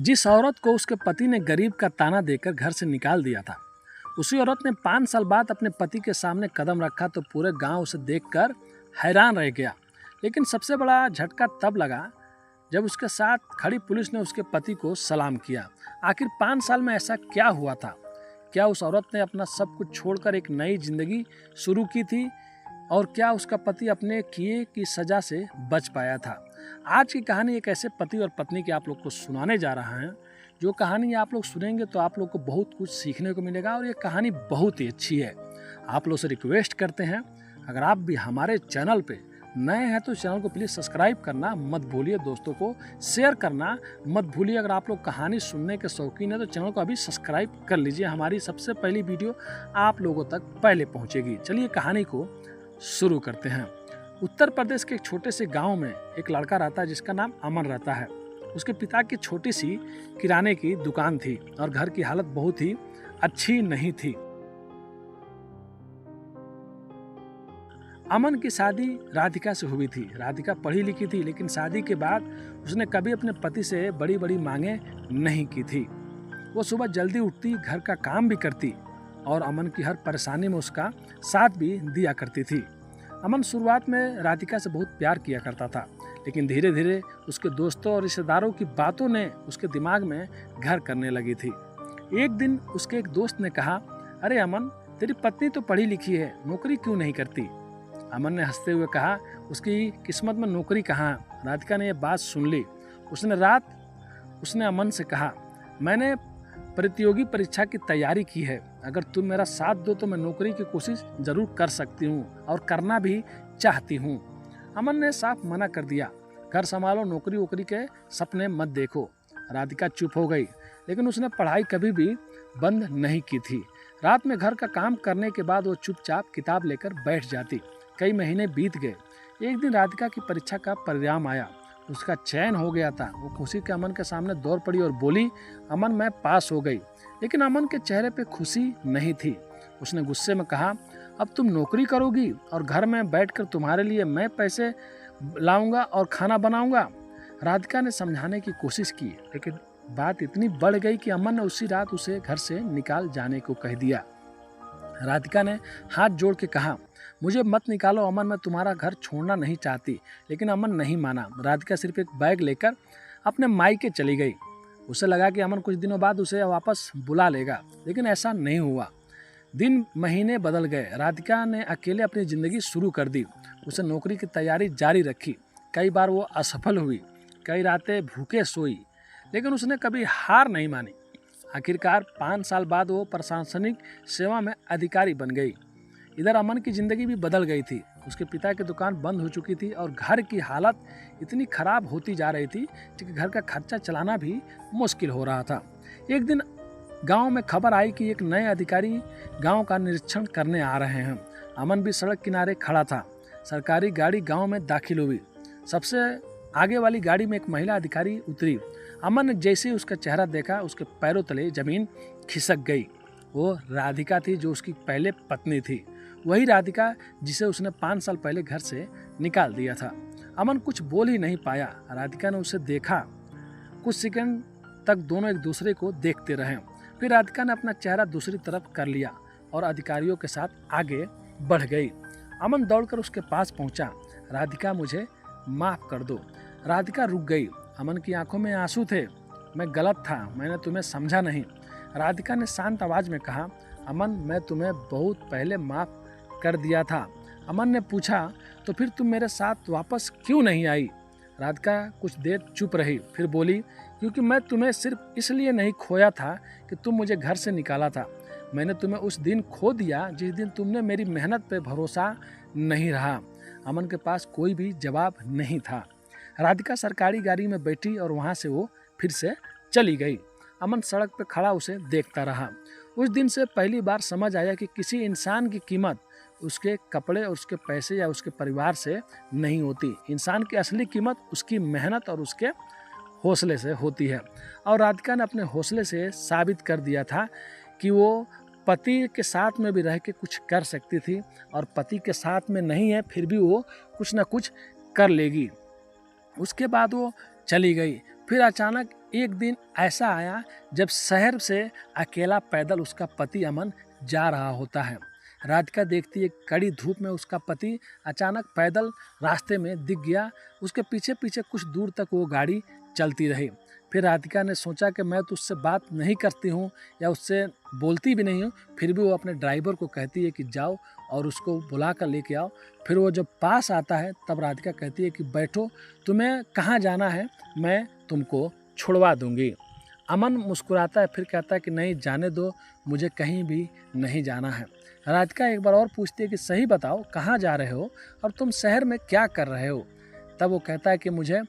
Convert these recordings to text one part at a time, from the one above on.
जिस औरत को उसके पति ने गरीब का ताना देकर घर से निकाल दिया था, उसी औरत ने 5 साल बाद अपने पति के सामने कदम रखा तो पूरे गांव उसे देखकर हैरान रह गया। लेकिन सबसे बड़ा झटका तब लगा जब उसके साथ खड़ी पुलिस ने उसके पति को सलाम किया। आखिर 5 साल में ऐसा क्या हुआ था? क्या उस औरत ने अपना सब कुछ छोड़कर एक नई जिंदगी शुरू की थी? और क्या उसका पति अपने किए की सजा से बच पाया था? आज की कहानी एक ऐसे पति और पत्नी की आप लोग को सुनाने जा रहा है। जो कहानी आप लोग सुनेंगे तो आप लोग को बहुत कुछ सीखने को मिलेगा और ये कहानी बहुत ही अच्छी है। आप लोग से रिक्वेस्ट करते हैं, अगर आप भी हमारे चैनल पे नए हैं तो चैनल को प्लीज़ सब्सक्राइब करना मत भूलिए, दोस्तों को शेयर करना मत भूलिए। अगर आप लोग कहानी सुनने के शौकीन हैं तो चैनल को अभी सब्सक्राइब कर लीजिए, हमारी सबसे पहली वीडियो आप लोगों तक पहले पहुंचेगी। चलिए कहानी को शुरू करते हैं। उत्तर प्रदेश के एक छोटे से गांव में एक लड़का रहता है जिसका नाम अमन रहता है। उसके पिता की छोटी सी किराने की दुकान थी और घर की हालत बहुत ही अच्छी नहीं थी। अमन की शादी राधिका से हुई थी। राधिका पढ़ी लिखी थी, लेकिन शादी के बाद उसने कभी अपने पति से बड़ी बड़ी मांगे नहीं की थी। वो सुबह जल्दी उठती, घर का काम भी करती और अमन की हर परेशानी में उसका साथ भी दिया करती थी। अमन शुरुआत में राधिका से बहुत प्यार किया करता था, लेकिन धीरे धीरे उसके दोस्तों और रिश्तेदारों की बातों ने उसके दिमाग में घर करने लगी थी। एक दिन उसके एक दोस्त ने कहा, अरे अमन, तेरी पत्नी तो पढ़ी लिखी है, नौकरी क्यों नहीं करती? अमन ने हंसते हुए कहा, उसकी किस्मत में नौकरी कहाँ? राधिका ने यह बात सुन ली। उसने अमन से कहा, मैंने प्रतियोगी परीक्षा की तैयारी की है, अगर तुम मेरा साथ दो तो मैं नौकरी की कोशिश जरूर कर सकती हूँ और करना भी चाहती हूँ। अमन ने साफ मना कर दिया, घर संभालो, नौकरी वोकरी के सपने मत देखो। राधिका चुप हो गई, लेकिन उसने पढ़ाई कभी भी बंद नहीं की थी। रात में घर का काम करने के बाद वो चुपचाप किताब लेकर बैठ जाती। कई महीने बीत गए। एक दिन राधिका की परीक्षा का परिणाम आया। उसका चयन हो गया था। वो खुशी के अमन के सामने दौड़ पड़ी और बोली, अमन, मैं पास हो गई। लेकिन अमन के चेहरे पे खुशी नहीं थी। उसने गुस्से में कहा, अब तुम नौकरी करोगी और घर में बैठकर तुम्हारे लिए मैं पैसे लाऊंगा और खाना बनाऊंगा। राधिका ने समझाने की कोशिश की, लेकिन बात इतनी बढ़ गई कि अमन ने उसी रात उसे घर से निकाल जाने को कह दिया। राधिका ने हाथ जोड़ के कहा, मुझे मत निकालो अमन, मैं तुम्हारा घर छोड़ना नहीं चाहती। लेकिन अमन नहीं माना। राधिका सिर्फ एक बैग लेकर अपने मायके चली गई। उसे लगा कि अमन कुछ दिनों बाद उसे वापस बुला लेगा, लेकिन ऐसा नहीं हुआ। दिन महीने बदल गए। राधिका ने अकेले अपनी ज़िंदगी शुरू कर दी। उसे नौकरी की तैयारी जारी रखी। कई बार वो असफल हुई, कई रातें भूखे सोई, लेकिन उसने कभी हार नहीं मानी। आखिरकार 5 साल बाद वो प्रशासनिक सेवा में अधिकारी बन गई। इधर अमन की ज़िंदगी भी बदल गई थी। उसके पिता की दुकान बंद हो चुकी थी और घर की हालत इतनी खराब होती जा रही थी कि घर का खर्चा चलाना भी मुश्किल हो रहा था। एक दिन गांव में खबर आई कि एक नए अधिकारी गांव का निरीक्षण करने आ रहे हैं। अमन भी सड़क किनारे खड़ा था। सरकारी गाड़ी गांव में दाखिल हुई। सबसे आगे वाली गाड़ी में एक महिला अधिकारी उतरी। अमन ने जैसे ही उसका चेहरा देखा, उसके पैरों तले जमीन खिसक गई। वो राधिका थी, जो उसकी पहले पत्नी थी। वही राधिका जिसे उसने 5 साल पहले घर से निकाल दिया था। अमन कुछ बोल ही नहीं पाया। राधिका ने उसे देखा। कुछ सेकंड तक दोनों एक दूसरे को देखते रहे। फिर राधिका ने अपना चेहरा दूसरी तरफ कर लिया और अधिकारियों के साथ आगे बढ़ गई। अमन दौड़कर उसके पास पहुंचा। राधिका, मुझे माफ़ कर दो। राधिका रुक गई। अमन की आंखों में आंसू थे। मैं गलत था, मैंने तुम्हें समझा नहीं। राधिका ने शांत आवाज़ में कहा, अमन, मैं तुम्हें बहुत पहले माफ़ कर दिया था। अमन ने पूछा, तो फिर तुम मेरे साथ वापस क्यों नहीं आई? राधिका कुछ देर चुप रही, फिर बोली, क्योंकि मैं तुम्हें सिर्फ इसलिए नहीं खोया था कि तुम मुझे घर से निकाला था। मैंने तुम्हें उस दिन खो दिया जिस दिन तुमने मेरी मेहनत पे भरोसा नहीं रहा। अमन के पास कोई भी जवाब नहीं था। राधिका सरकारी गाड़ी में बैठी और वहाँ से वो फिर से चली गई। अमन सड़क पर खड़ा उसे देखता रहा। उस दिन से पहली बार समझ आया कि किसी इंसान की कीमत उसके कपड़े और उसके पैसे या उसके परिवार से नहीं होती। इंसान की असली कीमत उसकी मेहनत और उसके हौसले से होती है। और राधिका ने अपने हौसले से साबित कर दिया था कि वो पति के साथ में भी रह के कुछ कर सकती थी और पति के साथ में नहीं है फिर भी वो कुछ ना कुछ कर लेगी। उसके बाद वो चली गई। फिर अचानक एक दिन ऐसा आया जब शहर से अकेला पैदल उसका पति अमन जा रहा होता है। राधिका देखती है कड़ी धूप में उसका पति अचानक पैदल रास्ते में दिख गया। उसके पीछे पीछे कुछ दूर तक वो गाड़ी चलती रही। फिर राधिका ने सोचा कि मैं तो उससे बात नहीं करती हूँ या उससे बोलती भी नहीं हूँ, फिर भी वो अपने ड्राइवर को कहती है कि जाओ और उसको बुला कर लेके आओ। फिर वो जब पास आता है तब राधिका कहती है कि बैठो, तुम्हें कहाँ जाना है, मैं तुमको छुड़वा दूँगी। अमन मुस्कुराता है, फिर कहता है कि नहीं जाने दो, मुझे कहीं भी नहीं जाना है। राधिका एक बार और पूछती है कि सही बताओ कहाँ जा रहे हो और तुम शहर में क्या कर रहे हो। तब वो कहता है कि मुझे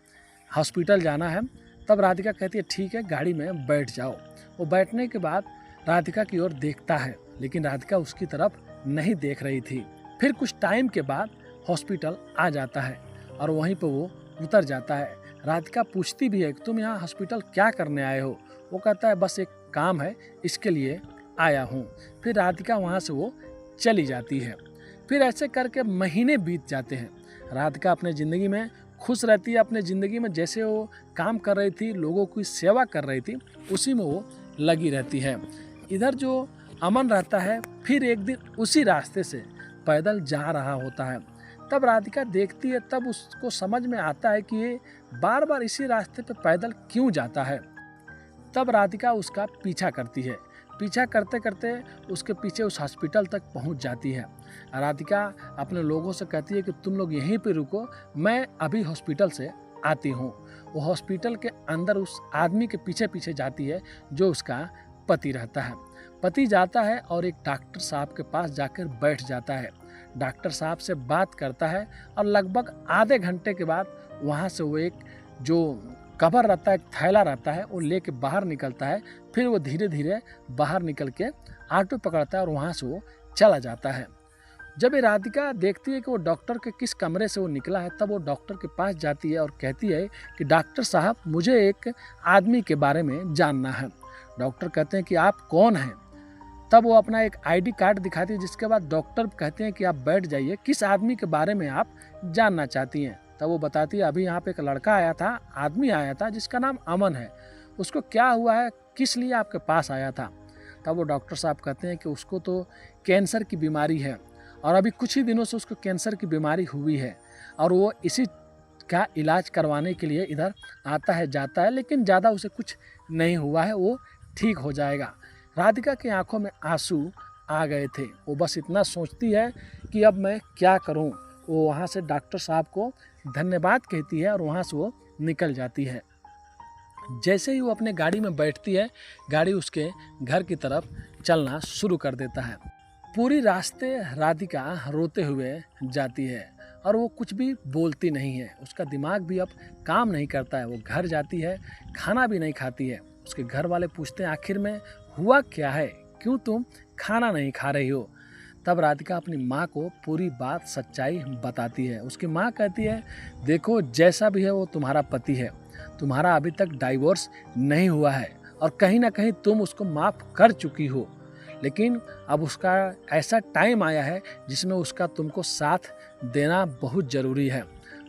हॉस्पिटल जाना है। तब राधिका कहती है ठीक है, गाड़ी में बैठ जाओ। वो बैठने के बाद राधिका की ओर देखता है, लेकिन राधिका उसकी तरफ नहीं देख रही थी। फिर कुछ टाइम के बाद हॉस्पिटल आ जाता है और वहीं पर वो उतर जाता है। राधिका पूछती भी है कि तुम यहाँ हॉस्पिटल क्या करने आए हो। वो कहता है बस एक काम है, इसके लिए आया हूँ। फिर राधिका वहाँ से वो चली जाती है। फिर ऐसे करके महीने बीत जाते हैं। राधिका अपने ज़िंदगी में खुश रहती है। अपने ज़िंदगी में जैसे वो काम कर रही थी, लोगों की सेवा कर रही थी, उसी में वो लगी रहती है। इधर जो अमन रहता है फिर एक दिन उसी रास्ते से पैदल जा रहा होता है। तब राधिका देखती है, तब उसको समझ में आता है कि ये बार बार इसी रास्ते पे पैदल क्यों जाता है। तब राधिका उसका पीछा करती है। पीछा करते करते उसके पीछे उस हॉस्पिटल तक पहुंच जाती है। राधिका अपने लोगों से कहती है कि तुम लोग यहीं पे रुको, मैं अभी हॉस्पिटल से आती हूँ। वो हॉस्पिटल के अंदर उस आदमी के पीछे पीछे जाती है जो उसका पति रहता है। पति जाता है और एक डॉक्टर साहब के पास जाकर बैठ जाता है। डॉक्टर साहब से बात करता है और लगभग आधे घंटे के बाद वहाँ से वो एक जो कवर रहता है, एक थैला रहता है, वो लेके बाहर निकलता है। फिर वो धीरे धीरे बाहर निकल के ऑटो पकड़ता है और वहाँ से वो चला जाता है। जब ये राधिका देखती है कि वो डॉक्टर के किस कमरे से वो निकला है, तब वो डॉक्टर के पास जाती है और कहती है कि डॉक्टर साहब, मुझे एक आदमी के बारे में जानना है। डॉक्टर कहते हैं कि आप कौन हैं। तब वो अपना एक आईडी कार्ड दिखाती है, जिसके बाद डॉक्टर कहते हैं कि आप बैठ जाइए, किस आदमी के बारे में आप जानना चाहती हैं। तब वो बताती है अभी यहाँ पे एक लड़का आया था, आदमी आया था जिसका नाम अमन है, उसको क्या हुआ है, किस लिए आपके पास आया था। तब वो डॉक्टर साहब कहते हैं कि उसको तो कैंसर की बीमारी है और अभी कुछ ही दिनों से उसको कैंसर की बीमारी हुई है और वो इसी का इलाज करवाने के लिए इधर आता है जाता है, लेकिन ज़्यादा उसे कुछ नहीं हुआ है, वो ठीक हो जाएगा। राधिका की आंखों में आंसू आ गए थे। वो बस इतना सोचती है कि अब मैं क्या करूं। वो वहाँ से डॉक्टर साहब को धन्यवाद कहती है और वहाँ से वो निकल जाती है। जैसे ही वो अपने गाड़ी में बैठती है, गाड़ी उसके घर की तरफ चलना शुरू कर देता है। पूरी रास्ते राधिका रोते हुए जाती है और वो कुछ भी बोलती नहीं है। उसका दिमाग भी अब काम नहीं करता है। वो घर जाती है, खाना भी नहीं खाती है। उसके घर वाले पूछते हैं आखिर में हुआ क्या है, क्यों तुम खाना नहीं खा रही हो। तब राधिका अपनी माँ को पूरी बात सच्चाई बताती है। उसकी माँ कहती है देखो, जैसा भी है वो तुम्हारा पति है, तुम्हारा अभी तक डाइवोर्स नहीं हुआ है और कहीं ना कहीं तुम उसको माफ़ कर चुकी हो, लेकिन अब उसका ऐसा टाइम आया है जिसमें उसका तुमको साथ देना बहुत ज़रूरी है।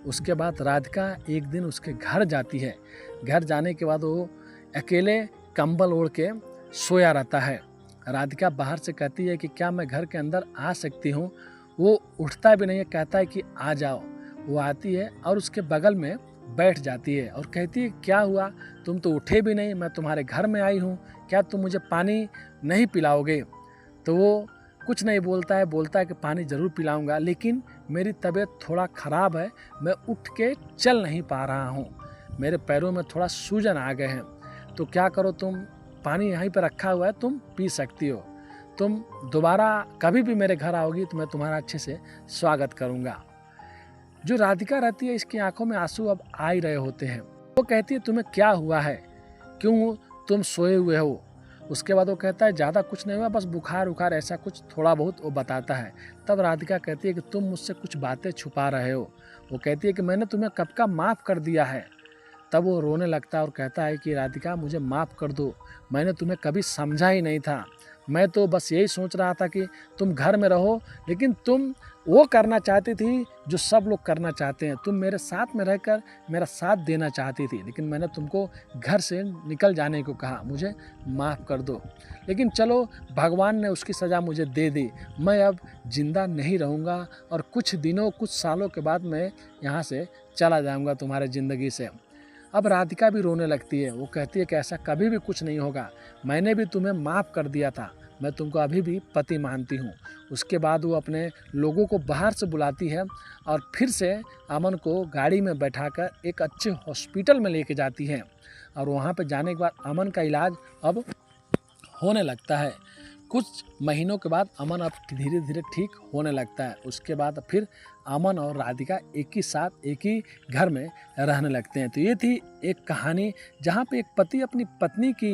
उसके बाद राधिका एक दिन उसके घर जाती है। घर जाने के बाद वो अकेले कंबल ओढ़ के सोया रहता है। राधिका बाहर से कहती है कि क्या मैं घर के अंदर आ सकती हूँ। वो उठता भी नहीं है, कहता है कि आ जाओ। वो आती है और उसके बगल में बैठ जाती है और कहती है क्या हुआ, तुम तो उठे भी नहीं, मैं तुम्हारे घर में आई हूँ, क्या तुम मुझे पानी नहीं पिलाओगे। तो वो कुछ नहीं बोलता है, बोलता है कि पानी ज़रूर पिलाऊंगा, लेकिन मेरी तबीयत थोड़ा ख़राब है, मैं उठ के चल नहीं पा रहा हूँ, मेरे पैरों में थोड़ा सूजन आ गए हैं, तो क्या करो, तुम पानी यहीं पर रखा हुआ है, तुम पी सकती हो। तुम दोबारा कभी भी मेरे घर आओगी तो मैं तुम्हारा अच्छे से स्वागत करूँगा। जो राधिका रहती है, इसकी आंखों में आंसू अब आ ही रहे होते हैं। वो कहती है तुम्हें क्या हुआ है, क्यों तुम सोए हुए हो। उसके बाद वो कहता है ज़्यादा कुछ नहीं हुआ, बस बुखार उखार ऐसा कुछ थोड़ा बहुत वो बताता है। तब राधिका कहती है कि तुम मुझसे कुछ बातें छुपा रहे हो। वो कहती है कि मैंने तुम्हें कब का माफ़ कर दिया है। तब वो रोने लगता है और कहता है कि राधिका मुझे माफ़ कर दो, मैंने तुम्हें कभी समझा ही नहीं था, मैं तो बस यही सोच रहा था कि तुम घर में रहो, लेकिन तुम वो करना चाहती थी जो सब लोग करना चाहते हैं। तुम मेरे साथ में रहकर मेरा साथ देना चाहती थी, लेकिन मैंने तुमको घर से निकल जाने को कहा, मुझे माफ़ कर दो। लेकिन चलो, भगवान ने उसकी सज़ा मुझे दे दी। मैं अब ज़िंदा नहीं रहूँगा और कुछ दिनों कुछ सालों के बाद मैं यहाँ से चला जाऊँगा तुम्हारे ज़िंदगी से। अब राधिका भी रोने लगती है। वो कहती है कि ऐसा कभी भी कुछ नहीं होगा, मैंने भी तुम्हें माफ़ कर दिया था, मैं तुमको अभी भी पति मानती हूँ। उसके बाद वो अपने लोगों को बाहर से बुलाती है और फिर से अमन को गाड़ी में बैठाकर एक अच्छे हॉस्पिटल में लेके जाती है। और वहाँ पे जाने के बाद अमन का इलाज अब होने लगता है। कुछ महीनों के बाद अमन अब धीरे धीरे ठीक होने लगता है। उसके बाद फिर अमन और राधिका एक ही साथ एक ही घर में रहने लगते हैं। तो ये थी एक कहानी जहाँ पे एक पति अपनी पत्नी की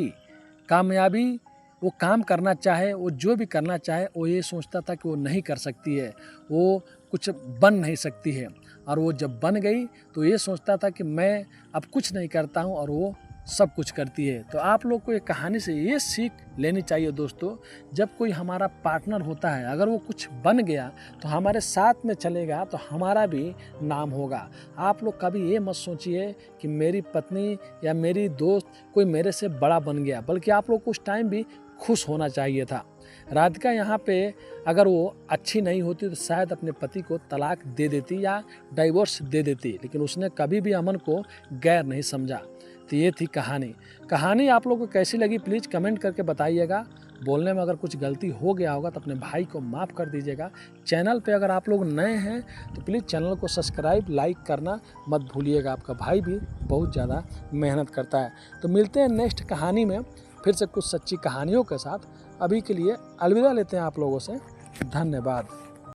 कामयाबी, वो काम करना चाहे, वो जो भी करना चाहे, वो ये सोचता था कि वो नहीं कर सकती है, वो कुछ बन नहीं सकती है। और वो जब बन गई तो ये सोचता था कि मैं अब कुछ नहीं करता हूँ, और वो सब कुछ करती है। तो आप लोग को ये कहानी से ये सीख लेनी चाहिए दोस्तों, जब कोई हमारा पार्टनर होता है, अगर वो कुछ बन गया तो हमारे साथ में चलेगा तो हमारा भी नाम होगा। आप लोग कभी ये मत सोचिए कि मेरी पत्नी या मेरी दोस्त कोई मेरे से बड़ा बन गया, बल्कि आप लोग को उस टाइम भी खुश होना चाहिए था। राधिका यहाँ पे अगर वो अच्छी नहीं होती तो शायद अपने पति को तलाक दे देती या डाइवोर्स दे देती, लेकिन उसने कभी भी अमन को गैर नहीं समझा। तो ये थी कहानी आप लोगों को कैसी लगी प्लीज़ कमेंट करके बताइएगा। बोलने में अगर कुछ गलती हो गया होगा तो अपने भाई को माफ़ कर दीजिएगा। चैनल पे अगर आप लोग नए हैं तो प्लीज़ चैनल को सब्सक्राइब लाइक करना मत भूलिएगा। आपका भाई भी बहुत ज़्यादा मेहनत करता है। तो मिलते हैं नेक्स्ट कहानी में फिर से कुछ सच्ची कहानियों के साथ। अभी के लिए अलविदा लेते हैं आप लोगों से। धन्यवाद।